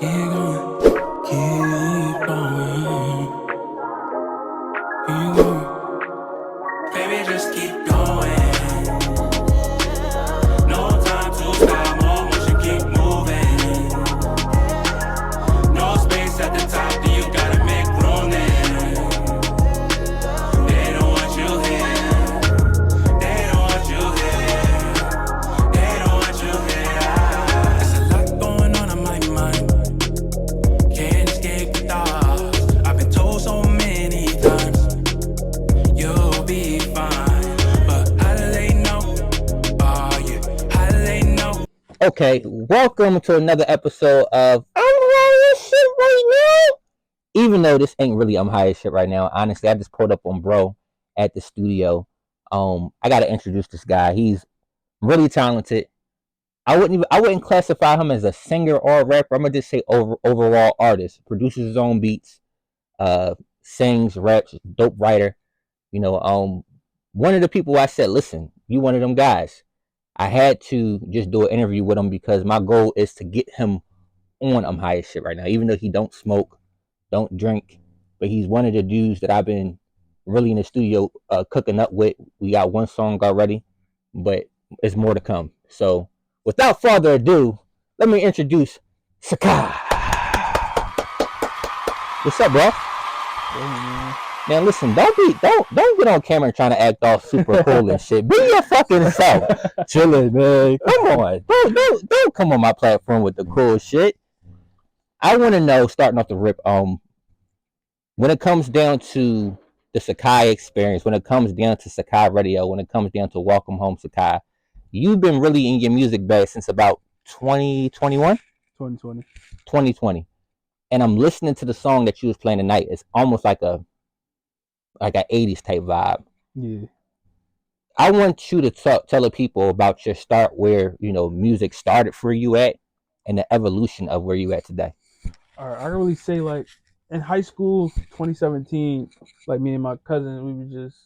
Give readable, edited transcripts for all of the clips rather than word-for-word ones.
keep going, keep going. Baby, just keep going. No time to stop, more motion, keep moving. No space at the top, then you gotta make room there. They don't want you here. They don't want you here. They don't want you here. There's a lot going on my mind. Can't escape the thoughts. I've been told so many times you'll be fine, but how do they know? Oh yeah, how do they know? Okay, welcome to another episode of I'm high as shit right now. Even though this ain't really I'm high as shit right now, honestly, I just pulled up on bro at the studio. I gotta introduce this guy. He's really talented. I wouldn't classify him as a singer or a rapper. I'm gonna just say overall artist. Produces his own beats, sings, raps, dope writer. One of the people I said, listen, you one of them guys. I had to just do an interview with him because my goal is to get him on I'm high as shit right now. Even though he don't smoke, don't drink, but he's one of the dudes that I've been really in the studio cooking up with. We got one song already, but it's more to come. So without further ado, let me introduce SEKHI. What's up, bro? Now listen, don't get on camera trying to act all super cool and shit. Be your fucking self. Chilling, man. Come on. Don't come on my platform with the cool shit. I want to know, starting off the rip, when it comes down to the SEKHI experience, when it comes down to SEKHI Radio, when it comes down to Welcome Home SEKHI, you've been really in your music bag since about 2021? 2020. And I'm listening to the song that you was playing tonight. It's almost like an 80s type vibe. Yeah. I want you to tell the people about your start, where music started for you at, and the evolution of where you at today. All right, I can really say, like, in high school, 2017, like, me and my cousin, we were just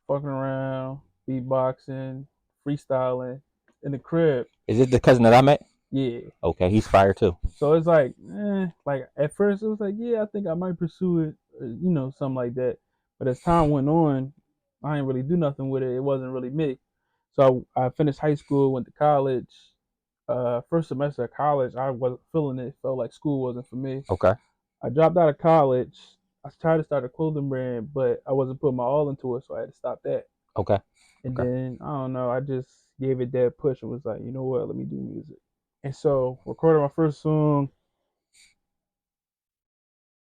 fucking around, beatboxing, freestyling in the crib. Is it the cousin that I met? Yeah. Okay, he's fire too. So it's like at first it was like, yeah, I think I might pursue it, something like that. But as time went on, I didn't really do nothing with it. It wasn't really me. So I finished high school, went to college. First semester of college, I wasn't feeling it. Felt like school wasn't for me. Okay. I dropped out of college. I tried to start a clothing brand, but I wasn't putting my all into it, so I had to stop that. Okay. And then, I don't know, I just gave it that push and was like, you know what, let me do music. And so, recorded my first song.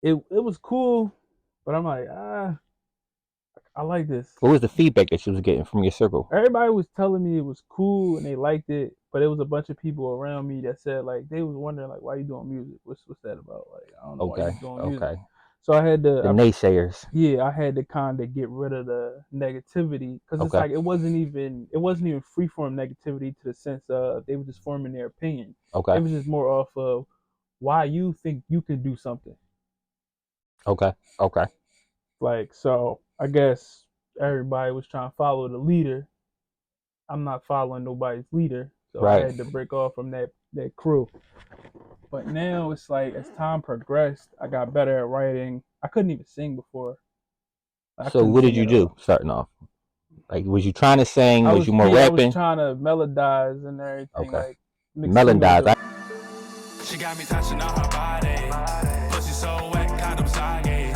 It was cool, but I'm like, I like this. What was the feedback that you was getting from your circle? Everybody was telling me it was cool and they liked it, but it was a bunch of people around me that said, like, they was wondering, like, why you doing music? What's that about? Like, I don't know why you doing music. Okay. So I had to... The naysayers. Yeah, I had to kind of get rid of the negativity, because it's like it wasn't even free-form negativity, to the sense of they were just forming their opinion. Okay. It was just more off of why you think you can do something. Okay. Like, so I guess everybody was trying to follow the leader. I'm not following nobody's leader, so Right. I had to break off from that crew. But now it's like, as time progressed, I got better at writing. I couldn't even sing before. So what did you do starting off? Like, was you trying to sing? Was you more rapping? I was trying to melodize and everything. Okay. Like, Melodize. She got me touching on her body. Pussy so wet, condom soggy.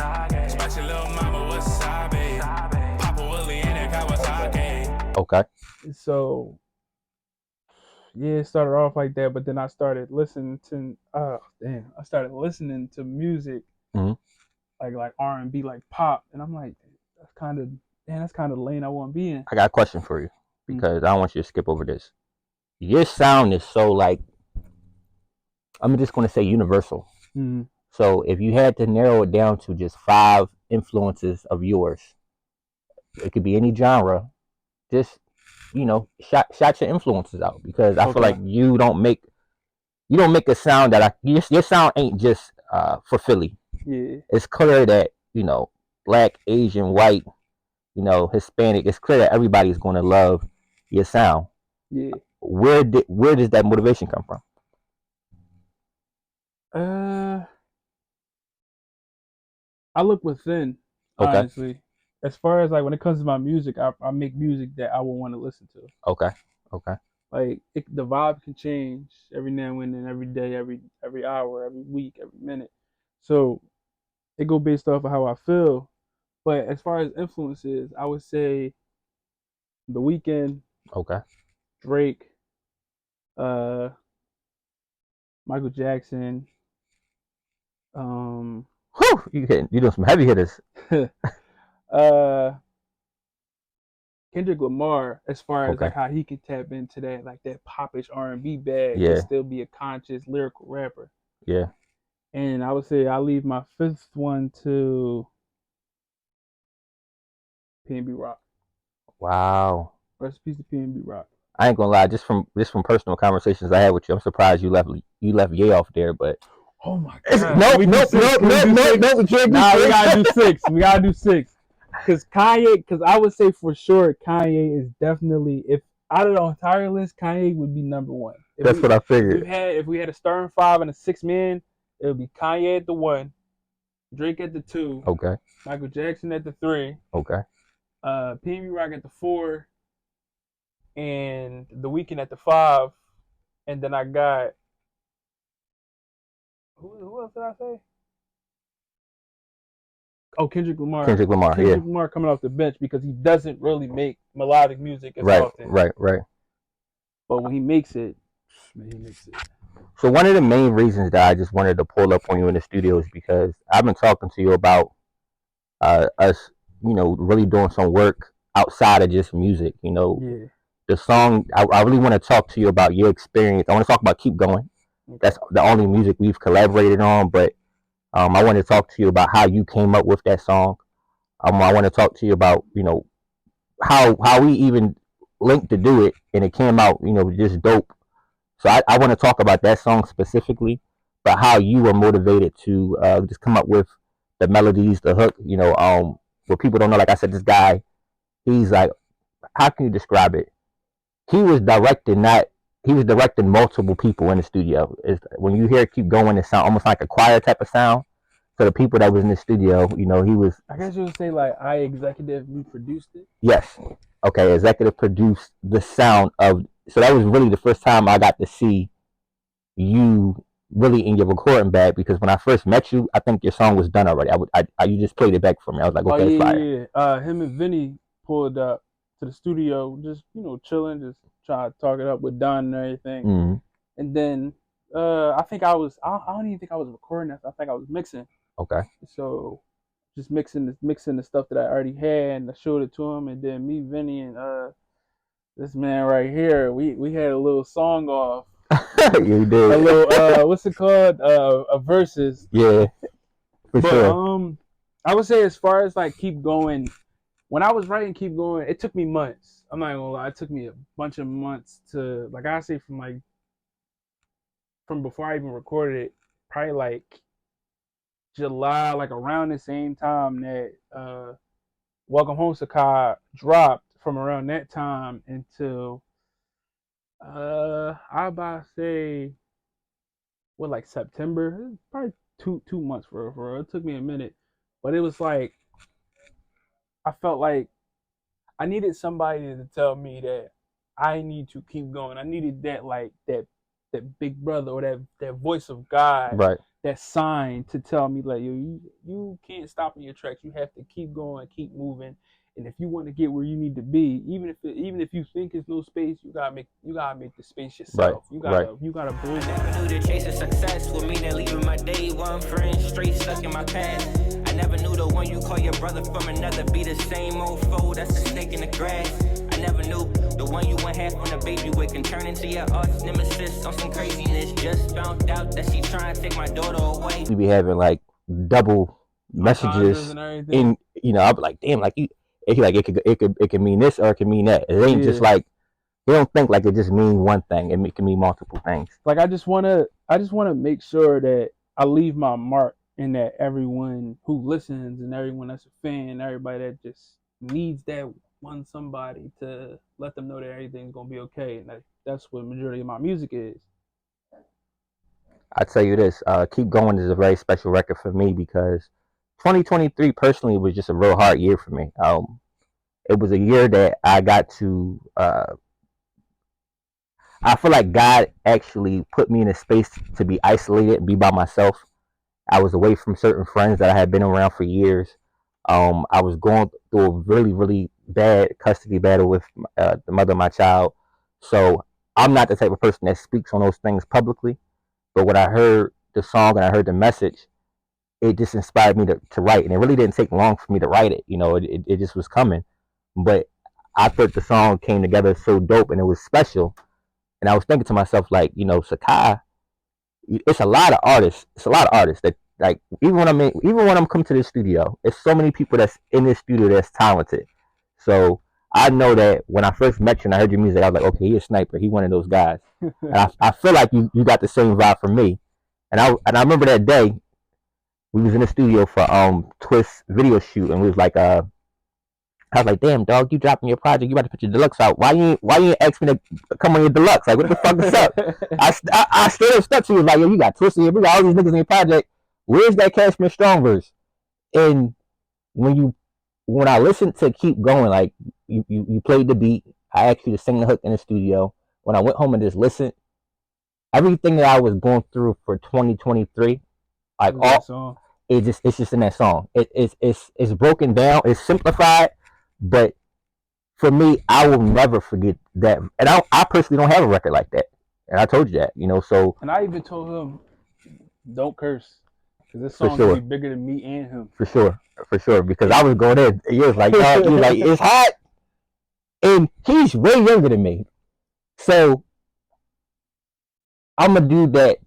Spicy little mama wasabi. Papa Willie in it, Kawasaki. Okay. So, yeah, it started off like that, but then I started listening to music, like R&B, like pop, and I'm like, that's kind of the lane I want to be in. I got a question for you, because I don't want you to skip over this. Your sound is so, like, I'm just going to say universal. Mm-hmm. So if you had to narrow it down to just 5 influences of yours, it could be any genre, just, shout your influences out, because I feel like you don't make a sound that your sound ain't just for Philly. Yeah. It's clear that, Black, Asian, white, Hispanic, it's clear that everybody's going to love your sound. Yeah. Where does that motivation come from? I look within, Okay. honestly. As far as like when it comes to my music, I make music that I would want to listen to. Okay. Okay. Like the vibe can change every now and then, every day, every hour, every week, every minute. So it go based off of how I feel. But as far as influences, I would say The Weeknd, Okay. Drake, uh, Michael Jackson, um, Whew, you doing some heavy hitters. uh, Kendrick Lamar. As far as Okay. like how he can tap into that like that popish R&B bag, but Yeah. still be a conscious lyrical rapper. Yeah. And I would say I leave my fifth one to P&B Rock. Wow. Rest in peace to P&B Rock. I ain't gonna lie. Just from personal conversations I had with you, I'm surprised you left Ye off there. But Oh my it's, god. nope, Can we do nope, six? nope, Can we nope, do nope, six? nope. We can't do Nah, we six. gotta do six. We gotta do six. Cause Kanye, cause I would say for sure Kanye is definitely, if out of the entire list, Kanye would be number one. That's what I figured. If we had a starting five and a six man, it would be Kanye at the one, Drake at the two, Okay. Michael Jackson at the three, Okay. P&B Rock at the four, and The Weeknd at the five, and then I got who else did I say? Oh, Kendrick Lamar. Kendrick Lamar. Yeah. Kendrick Lamar coming off the bench because he doesn't really make melodic music as Right. often. Right. Right. But when he makes it, man, he makes it. So one of the main reasons that I just wanted to pull up on you in the studio is because I've been talking to you about us, really doing some work outside of just music. Yeah. The song I really want to talk to you about your experience. I want to talk about Keep Going. That's the only music we've collaborated on, but I want to talk to you about how you came up with that song. I want to talk to you about how we even linked to do it, and it came out just dope. So I want to talk about that song specifically, but how you were motivated to just come up with the melodies, the hook. What people don't know, like I said, this guy, he's like, how can you describe it? He was directing that. He was directing multiple people in the studio. When you hear "Keep Going," it sounds almost like a choir type of sound. So the people that was in the studio, he was. I guess you would say like I executively produced it. Yes. Okay. Executive produced the sound of. So that was really the first time I got to see you really in your recording bag, because when I first met you, I think your song was done already. You just played it back for me. I was like, okay, it's fire. Yeah. Him and Vinny pulled up to the studio, just chilling, just trying to talk it up with Don and everything. Mm-hmm. And then I think I don't even think I was recording that. I think I was mixing. Okay. So just mixing the stuff that I already had, and I showed it to him, and then me, Vinny, and this man right here, we had a little song off. You did. A little what's it called? A verses. Yeah, for sure. I would say as far as like Keep Going, when I was writing Keep Going, it took me months. I'm not gonna lie, it took me a bunch of months to, like, I say from before I even recorded it, probably like July, like around the same time that Welcome Home Sakai dropped, from around that time until I about to say what, like September, probably two months for real. It took me a minute, but it was like I felt like I needed somebody to tell me that I need to keep going. I needed that, like that big brother, or that voice of God, Right. that sign to tell me like, yo, you can't stop in your tracks. You have to keep going, keep moving. And if you want to get where you need to be, even if you think there's no space, you gotta make the space yourself. Right. You gotta believe. I never knew the chase of success would mean that leaving my day one friend straight stuck in my past. I never knew the one you call your brother from another be the same old foe that's a snake in the grass. I never knew the one you went half on a baby with can turn into your arch nemesis on some craziness. Just found out that she trying to take my daughter away. We be having like double messages, and everything. I'll be like, damn, like it could mean this or it could mean that. It ain't just like, you don't think like it just mean one thing. It can mean multiple things. Like I just wanna make sure that I leave my mark, and that everyone who listens, and everyone that's a fan, everybody that just needs that one somebody to let them know that everything's gonna be okay, and that's what the majority of my music is. I tell you this, Keep Going is a very special record for me because 2023 personally was just a real hard year for me. It was a year that I got to, I feel like God actually put me in a space to be isolated and be by myself. I was away from certain friends that I had been around for years. I was going through a really, really bad custody battle with the mother of my child. So I'm not the type of person that speaks on those things publicly. But when I heard the song and I heard the message, it just inspired me to write. And it really didn't take long for me to write it. You know, it just was coming. But I thought the song came together so dope and it was special. And I was thinking to myself, like, you know, SEKHI, it's a lot of artists. It's a lot of artists that, like, even when I'm coming to this studio, it's so many people that's in this studio that's talented. So I know that when I first met you and I heard your music, I was like, okay, he's a sniper. He's one of those guys. And I feel like you got the same vibe from me. And I remember that day we was in the studio for Twist video shoot, and we was like I was like, damn, dog, you dropping your project, you about to put your deluxe out. Why you ain't ask me to come on your deluxe? Like, what the fuck is up? I straight up stuck to you, like, yo, you got Twisted here, we got all these niggas in your project. Where's that Cashmere Strong verse? And when I listened to Keep Going, like, you played the beat, I asked you to sing the hook in the studio. When I went home and just listened, everything that I was going through for 2023, like it's just in that song. It's broken down, it's simplified, but for me, I will never forget that. And I personally don't have a record like that. And I told you that, you know. So. And I even told him, don't curse, because this song will be bigger than me and him. For sure. Because I was going in. He was like, no, he was like, it's hot. And he's way younger than me, so I'm a dude that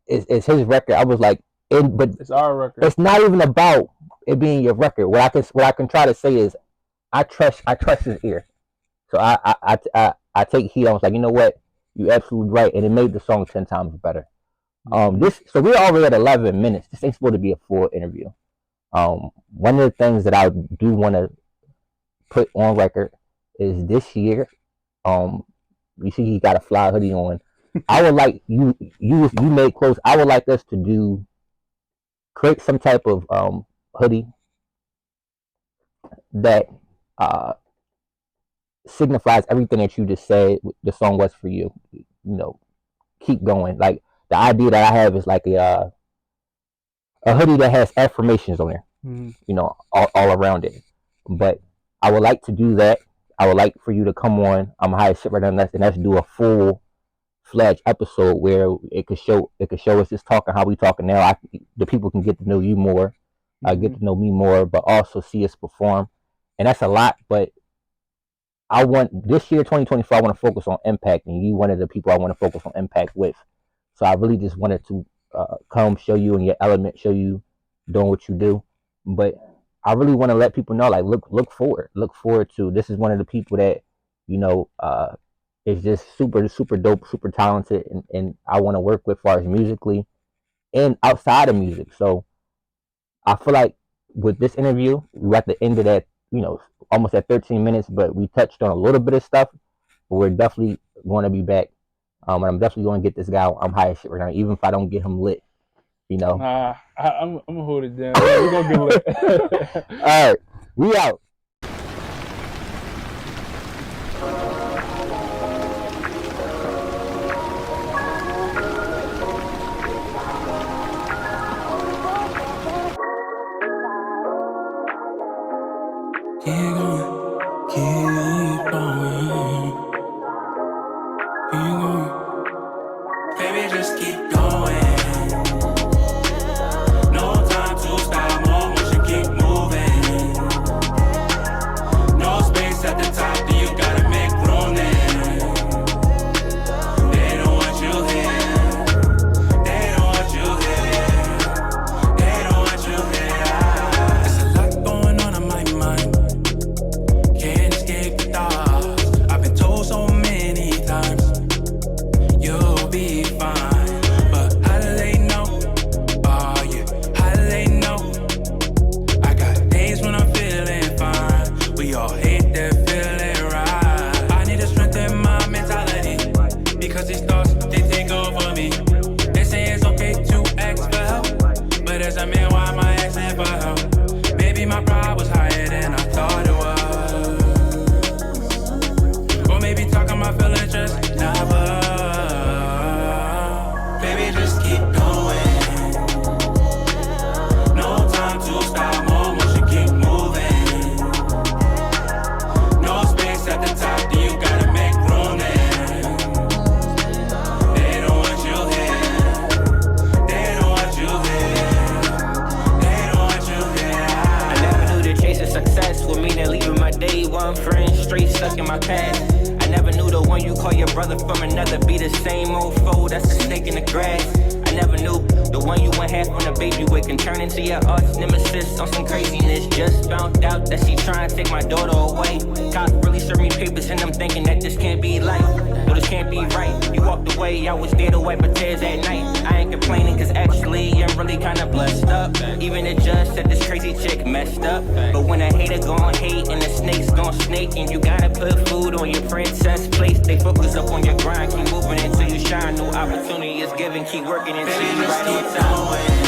is his record. I was like, but it's our record. It's not even about it being your record. What I can try to say is, I trust his ear. So I take heed. I was like, you know what, you absolutely right, and it made the song 10 times better. So we're already at 11 minutes. This ain't supposed to be a full interview. One of the things that I do want to put on record is this year. You see, he got a fly hoodie on. I would like you made clothes. I would like us to create some type of hoodie that signifies everything that you just said the song was for you. You know, keep going. Like, the idea that I have is like a hoodie that has affirmations on there. You know, all around it. But I would like to do that. I would like for you to come on High as Shit right now, and let's do a full-fledged episode where it could show us just talking how we talking now. The people can get to know you more, get to know me more, but also see us perform. And that's a lot, but I want this year, 2024, I want to focus on impact, and you one of the people I want to focus on impact with. So I really just wanted to come show you in your element, show you doing what you do. But I really want to let people know, like, look forward to, this is one of the people that, you know, is just super dope, super talented, and I want to work with as far as musically and outside of music. So I feel like with this interview, we're at the end of that, you know, almost at 13 minutes, but we touched on a little bit of stuff. But we're definitely going to be back. And I'm definitely going to get this guy. I'm high as shit right now, even if I don't get him lit, you know. Nah, I'm going to hold it down. We're going to get lit. All right, we out. Keep going. Baby, just keep going. No time to stop, more motion, keep moving. No space at the top, then you gotta make room then. They don't want you here. They don't want you here. They don't want you here. There's a lot going on in my mind. keep going. No time to stop, more motion, keep moving. No space at the top, then you gotta make room there. They don't want you here. They don't want you here. They don't want you here. I never knew that chasing success would mean that leaving my day one friend straight stuck in my past. I never knew the one you call your brother from another be the same old foe that's a snake in the grass. I never knew the one you went half on a baby with can turn into your arch nemesis on some craziness. Just found out that she trying to take my daughter away. Cops really served me papers and I'm thinking that this can't be life. No, this can't be right. You walked away, I was there to wipe her tears at night. I ain't complaining cause actually I'm really kinda blessed up. Even the judge said this crazy chick messed up. But when a hater gon' hate and the snake's gon' snake, and you gotta put food on your princess plate, they focus up on your grind, keep moving until you shine. No opportunity is given, keep working until you right on time.